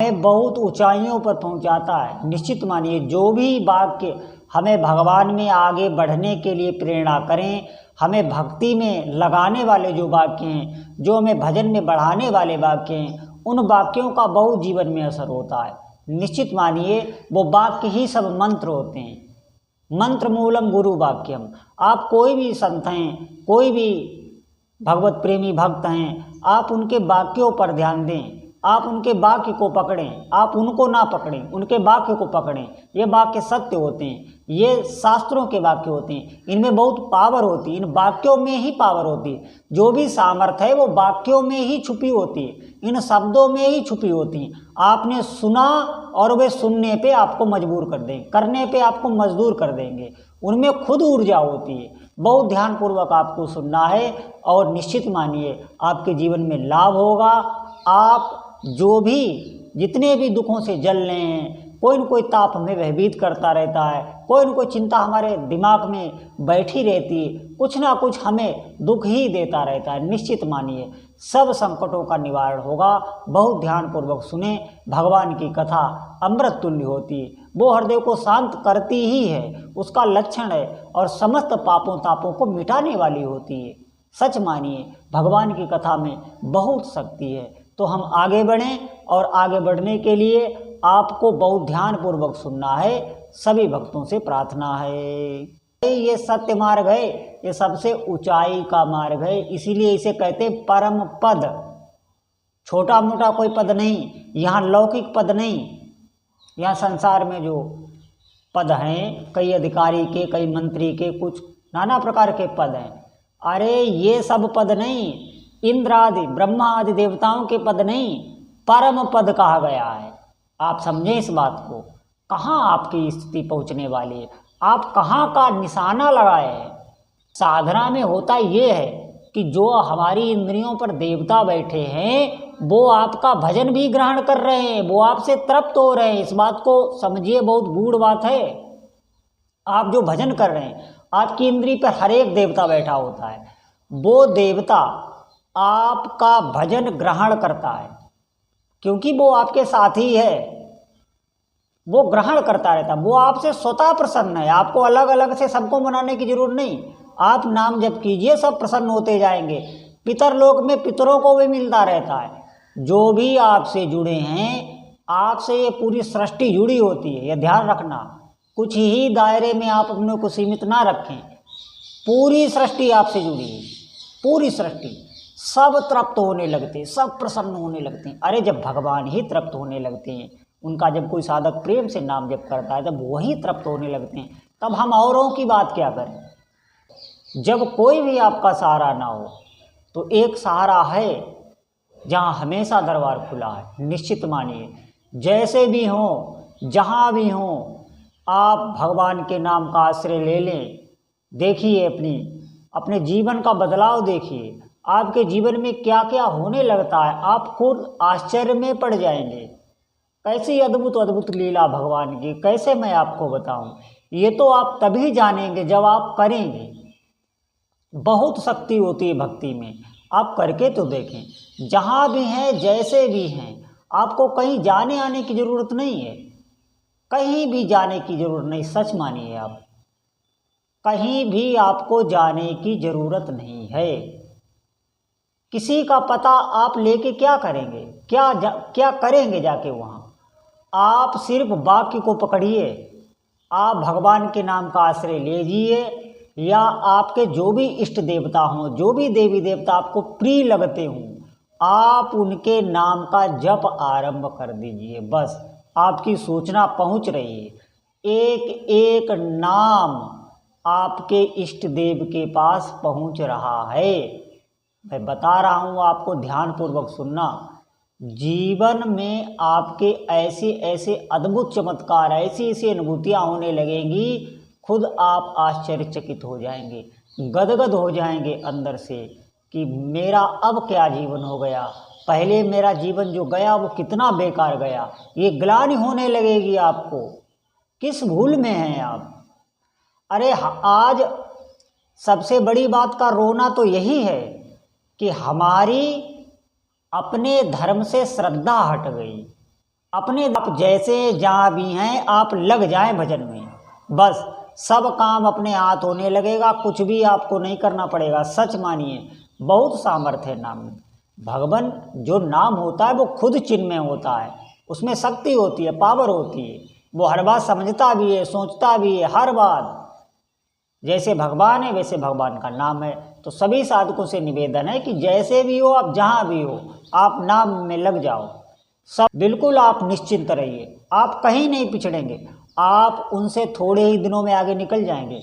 हमें बहुत ऊंचाइयों पर पहुंचाता है। निश्चित मानिए जो भी वाक्य हमें भगवान में आगे बढ़ने के लिए प्रेरणा करें, हमें भक्ति में लगाने वाले जो वाक्य हैं, जो हमें भजन में बढ़ाने वाले वाक्य हैं, उन वाक्यों का बहुत जीवन में असर होता है। निश्चित मानिए वो वाक्य ही सब मंत्र होते हैं। मंत्र मूलम गुरु वाक्यम। आप कोई भी संत हैं, कोई भी भगवत प्रेमी भक्त हैं, आप उनके वाक्यों पर ध्यान दें, आप उनके वाक्य को पकड़ें, आप उनको ना पकड़ें, उनके वाक्य को पकड़ें। ये वाक्य सत्य होते हैं, ये शास्त्रों के वाक्य होते हैं, इनमें बहुत पावर होती है, इन वाक्यों में ही पावर होती है। जो भी सामर्थ्य है वो वाक्यों में ही छुपी होती है, इन शब्दों में ही छुपी होती है। आपने सुना और वे सुनने पे आपको मजबूर कर देंगे, करने पे आपको मजदूर कर देंगे, उनमें खुद ऊर्जा होती है। बहुत ध्यानपूर्वक आपको सुनना है और निश्चित मानिए आपके जीवन में लाभ होगा। आप जो भी जितने भी दुखों से जल रहे हैं, कोई न कोई ताप हमें भयभीत करता रहता है, कोई न कोई चिंता हमारे दिमाग में बैठी रहती है, कुछ ना कुछ हमें दुख ही देता रहता है। निश्चित मानिए सब संकटों का निवारण होगा। बहुत ध्यानपूर्वक सुने। भगवान की कथा अमृत तुल्य होती है, वो हृदय को शांत करती ही है, उसका लक्षण है, और समस्त पापों तापों को मिटाने वाली होती है। सच मानिए भगवान की कथा में बहुत शक्ति है। तो हम आगे बढ़ें, और आगे बढ़ने के लिए आपको बहुत ध्यानपूर्वक सुनना है। सभी भक्तों से प्रार्थना है। ये सत्य मार्ग है, ये सबसे ऊंचाई का मार्ग है, इसीलिए इसे कहते हैं परम पद। छोटा मोटा कोई पद नहीं, यहाँ लौकिक पद नहीं। यहाँ संसार में जो पद हैं, कई अधिकारी के, कई मंत्री के, कुछ नाना प्रकार के पद हैं। अरे ये सब पद नहीं, इंद्र आदि ब्रह्मा आदि देवताओं के पद नहीं, परम पद कहा गया है। आप समझें इस बात को। कहाँ आपकी स्थिति पहुँचने वाली है, आप कहाँ का निशाना लगाए हैं। साधना में होता ये है कि जो हमारी इंद्रियों पर देवता बैठे हैं वो आपका भजन भी ग्रहण कर रहे हैं, वो आपसे तृप्त हो रहे हैं। इस बात को समझिए, बहुत गूढ़ बात है। आप जो भजन कर रहे हैं, आपकी इंद्री पर हर एक देवता बैठा होता है, वो देवता आपका भजन ग्रहण करता है, क्योंकि वो आपके साथ ही है, वो ग्रहण करता रहता है, वो आपसे स्वतः प्रसन्न है। आपको अलग अलग से सबको मनाने की जरूरत नहीं। आप नाम जप कीजिए, सब प्रसन्न होते जाएंगे। पितर लोक में पितरों को भी मिलता रहता है। जो भी आपसे जुड़े हैं, आपसे ये पूरी सृष्टि जुड़ी होती है, यह ध्यान रखना। कुछ ही दायरे में आप अपने को सीमित ना रखें, पूरी सृष्टि आपसे जुड़ी है, पूरी सृष्टि। सब तृप्त होने लगते हैं, सब प्रसन्न होने लगते हैं। अरे जब भगवान ही तृप्त होने लगते हैं, उनका जब कोई साधक प्रेम से नाम जप करता है, जब वही तृप्त होने लगते हैं, तब हम औरों की बात क्या करें। जब कोई भी आपका सहारा ना हो, तो एक सहारा है जहाँ हमेशा दरबार खुला है। निश्चित मानिए जैसे भी हो, जहाँ भी हो, आप भगवान के नाम का आश्रय ले लें। देखिए अपने जीवन का बदलाव देखिए, आपके जीवन में क्या क्या होने लगता है, आप खुद आश्चर्य में पड़ जाएंगे। कैसी अद्भुत अद्भुत लीला भगवान की, कैसे मैं आपको बताऊं। ये तो आप तभी जानेंगे जब आप करेंगे। बहुत शक्ति होती है भक्ति में, आप करके तो देखें। जहाँ भी हैं, जैसे भी हैं, आपको कहीं जाने आने की ज़रूरत नहीं है, कहीं भी जाने की ज़रूरत नहीं। सच मानिए, आप कहीं भी आपको जाने की ज़रूरत नहीं है। किसी का पता आप लेके क्या करेंगे, क्या करेंगे जाके वहाँ। आप सिर्फ वाक्य को पकड़िए, आप भगवान के नाम का आश्रय लीजिए, या आपके जो भी इष्ट देवता हों, जो भी देवी देवता आपको प्रिय लगते हों, आप उनके नाम का जप आरंभ कर दीजिए। बस आपकी सूचना पहुंच रही है। एक एक नाम आपके इष्ट देव के पास पहुंच रहा है। मैं बता रहा हूं आपको, ध्यानपूर्वक सुनना। जीवन में आपके ऐसे ऐसे अद्भुत चमत्कार, ऐसी ऐसी अनुभूतियाँ होने लगेंगी, खुद आप आश्चर्यचकित हो जाएंगे, गदगद हो जाएंगे अंदर से कि मेरा अब क्या जीवन हो गया। पहले मेरा जीवन जो गया वो कितना बेकार गया। ये ग्लानि होने लगेगी आपको, किस भूल में हैं आप। अरे आज सबसे बड़ी बात का रोना तो यही है कि हमारी अपने धर्म से श्रद्धा हट गई। अपने आप जैसे जहाँ भी हैं आप लग जाएं भजन में, बस सब काम अपने हाथ होने लगेगा, कुछ भी आपको नहीं करना पड़ेगा। सच मानिए, बहुत सामर्थ्य है नाम में। भगवान जो नाम होता है वो खुद चिन्मय होता है, उसमें शक्ति होती है, पावर होती है। वो हर बात समझता भी है, सोचता भी है, हर बात। जैसे भगवान है वैसे भगवान का नाम है। तो सभी साधकों से निवेदन है कि जैसे भी हो, आप जहाँ भी हो, आप नाम में लग जाओ। सब बिल्कुल आप निश्चिंत रहिए, आप कहीं नहीं पिछड़ेंगे, आप उनसे थोड़े ही दिनों में आगे निकल जाएंगे।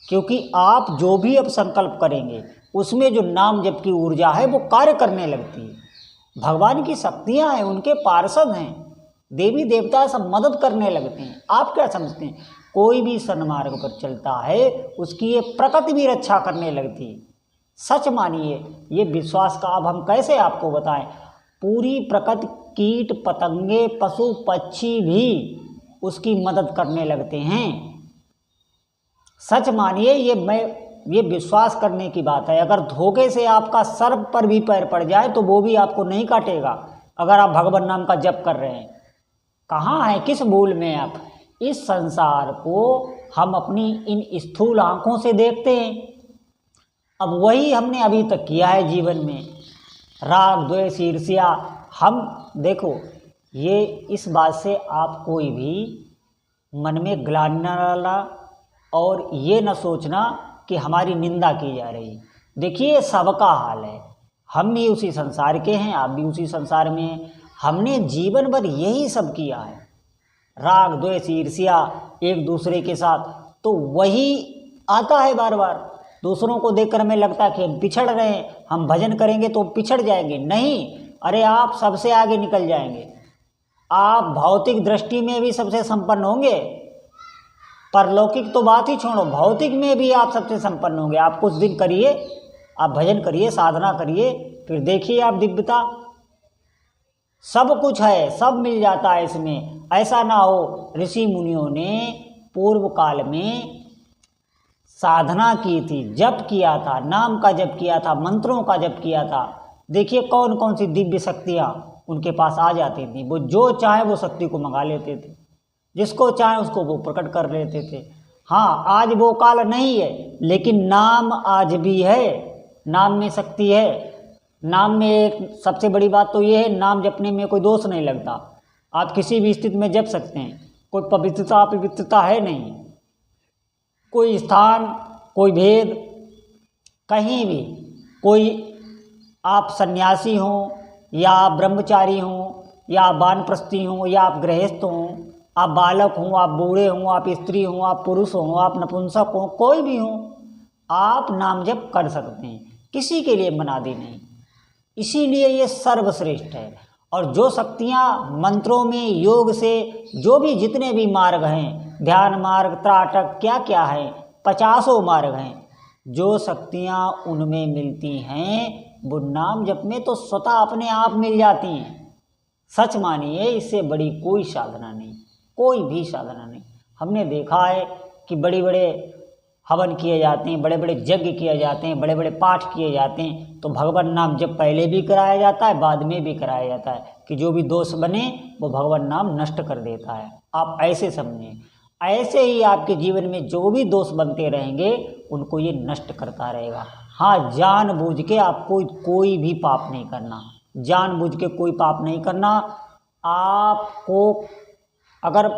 क्योंकि आप जो भी अब संकल्प करेंगे उसमें जो नाम जप की ऊर्जा है वो कार्य करने लगती है। भगवान की शक्तियाँ हैं, उनके पार्षद हैं, देवी देवता सब मदद करने लगते हैं। आप क्या समझते हैं? कोई भी सन्मार्ग पर चलता है उसकी ये प्रकृति भी रक्षा करने लगती है। सच मानिए, ये विश्वास का अब हम कैसे आपको बताएं। पूरी प्रकृति, कीट पतंगे, पशु पक्षी भी उसकी मदद करने लगते हैं। सच मानिए, ये विश्वास करने की बात है। अगर धोखे से आपका सर पर भी पैर पड़ जाए तो वो भी आपको नहीं काटेगा, अगर आप भगवान नाम का जप कर रहे हैं। कहाँ है, किस भूल में आप? इस संसार को हम अपनी इन स्थूल आँखों से देखते हैं। अब वही हमने अभी तक किया है जीवन में, राग द्वेष ईर्ष्या। हम देखो, ये इस बात से आप कोई भी मन में ग्लानि न डालना और ये न सोचना कि हमारी निंदा की जा रही। देखिए, सबका हाल है, हम भी उसी संसार के हैं, आप भी उसी संसार में हैं। हमने जीवन भर यही सब किया है, राग द्वेष ईर्ष्या एक दूसरे के साथ, तो वही आता है बार बार। दूसरों को देखकर हमें लगता है कि हम पिछड़ रहे हैं, हम भजन करेंगे तो पिछड़ जाएंगे। नहीं, अरे आप सबसे आगे निकल जाएंगे। आप भौतिक दृष्टि में भी सबसे संपन्न होंगे, परलौकिक तो बात ही छोड़ो, भौतिक में भी आप सबसे संपन्न होंगे। आप कुछ दिन करिए, आप भजन करिए, साधना करिए, फिर देखिए आप दिव्यता। सब कुछ है, सब मिल जाता है इसमें। ऐसा ना हो, ऋषि मुनियों ने पूर्व काल में साधना की थी, जप किया था, नाम का जप किया था, मंत्रों का जप किया था। देखिए कौन कौन सी दिव्य शक्तियाँ उनके पास आ जाती थी। वो जो चाहे वो शक्ति को मंगा लेते थे, जिसको चाहे उसको वो प्रकट कर लेते थे। हाँ, आज वो काल नहीं है, लेकिन नाम आज भी है, नाम में शक्ति है। नाम में एक सबसे बड़ी बात तो ये है, नाम जपने में कोई दोष नहीं लगता। आप किसी भी स्थिति में जप सकते हैं, कोई पवित्रता अपवित्रता है नहीं, कोई स्थान, कोई भेद, कहीं भी। कोई आप सन्यासी हों या आप ब्रह्मचारी हों या आप वानप्रस्थी हों या आप गृहस्थ हों, आप बालक हों, आप बूढ़े हों, आप स्त्री हों, आप पुरुष हों, आप नपुंसक हों, कोई भी हों, आप नाम जप कर सकते हैं। किसी के लिए मनादी नहीं, इसीलिए ये सर्वश्रेष्ठ है। और जो शक्तियाँ मंत्रों में, योग से, जो भी जितने भी मार्ग हैं, ध्यान मार्ग, त्राटक, क्या क्या है, 50 मार्ग हैं, जो शक्तियाँ उनमें मिलती हैं वो नाम जप में तो स्वतः अपने आप मिल जाती हैं। सच मानिए, इससे बड़ी कोई साधना नहीं, कोई भी साधना नहीं। हमने देखा है कि बड़े बड़े हवन किए जाते हैं, बड़े बड़े यज्ञ किए जाते हैं, बड़े बड़े पाठ किए जाते हैं, तो भगवान नाम जब पहले भी कराया जाता है, बाद में भी कराया जाता है कि जो भी दोष बने वो भगवान नाम नष्ट कर देता है। आप ऐसे समझें, ऐसे ही आपके जीवन में जो भी दोष बनते रहेंगे उनको ये नष्ट करता रहेगा। हाँ, जानबूझ के आपको कोई भी पाप नहीं करना, जानबूझ के कोई पाप नहीं करना। आपको अगर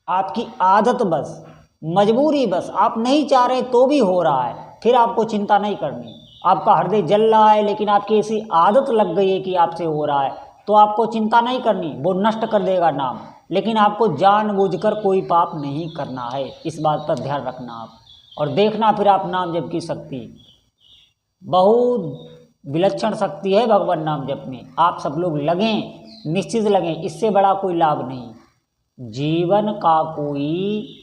आपकी आदत बस, मजबूरी बस, आप नहीं चाह रहे तो भी हो रहा है, फिर आपको चिंता नहीं करनी। आपका हृदय जल रहा है लेकिन आपकी ऐसी आदत लग गई है कि आपसे हो रहा है, तो आपको चिंता नहीं करनी, वो नष्ट कर देगा नाम। लेकिन आपको जानबूझकर कोई पाप नहीं करना है, इस बात पर ध्यान रखना आप। और देखना फिर आप नाम जप की शक्ति, बहुत विलक्षण शक्ति है भगवान नाम जप में। आप सब लोग लगें, निश्चित लगें, इससे बड़ा कोई लाभ नहीं। जीवन का कोई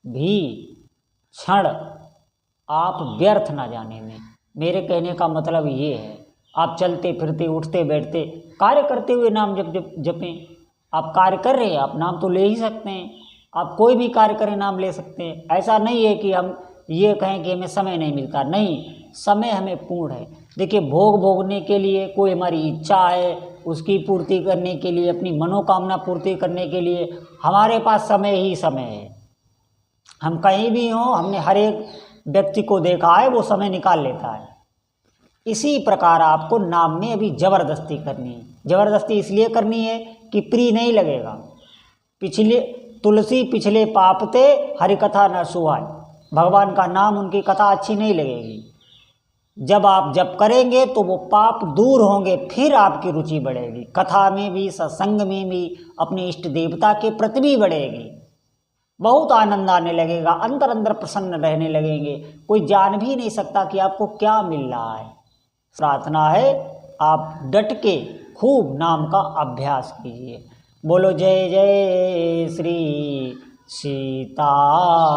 भी क्षण आप व्यर्थ ना जाने में। मेरे कहने का मतलब ये है, आप चलते फिरते, उठते बैठते, कार्य करते हुए नाम जपें। आप कार्य कर रहे हैं, आप नाम तो ले ही सकते हैं। आप कोई भी कार्य करें, नाम ले सकते हैं। ऐसा नहीं है कि हम ये कहें कि हमें समय नहीं मिलता, नहीं, समय हमें पूर्ण है। देखिए, भोग भोगने के लिए कोई हमारी इच्छा है, उसकी पूर्ति करने के लिए, अपनी मनोकामना पूर्ति करने के लिए हमारे पास समय ही समय है। हम कहीं भी हों, हमने हर एक व्यक्ति को देखा है, वो समय निकाल लेता है। इसी प्रकार आपको नाम में अभी ज़बरदस्ती करनी है। ज़बरदस्ती इसलिए करनी है कि प्रिय नहीं लगेगा। पिछले तुलसी पिछले पापते हरि कथा न सुहाय, भगवान का नाम, उनकी कथा अच्छी नहीं लगेगी। जब आप जप करेंगे तो वो पाप दूर होंगे, फिर आपकी रुचि बढ़ेगी, कथा में भी, सत्संग में भी, अपने इष्ट देवता के प्रति भी बढ़ेगी। बहुत आनंद आने लगेगा, अंदर अंदर प्रसन्न रहने लगेंगे। कोई जान भी नहीं सकता कि आपको क्या मिल रहा है। प्रार्थना है आप डट के खूब नाम का अभ्यास कीजिए। बोलो जय जय श्री सीताराम।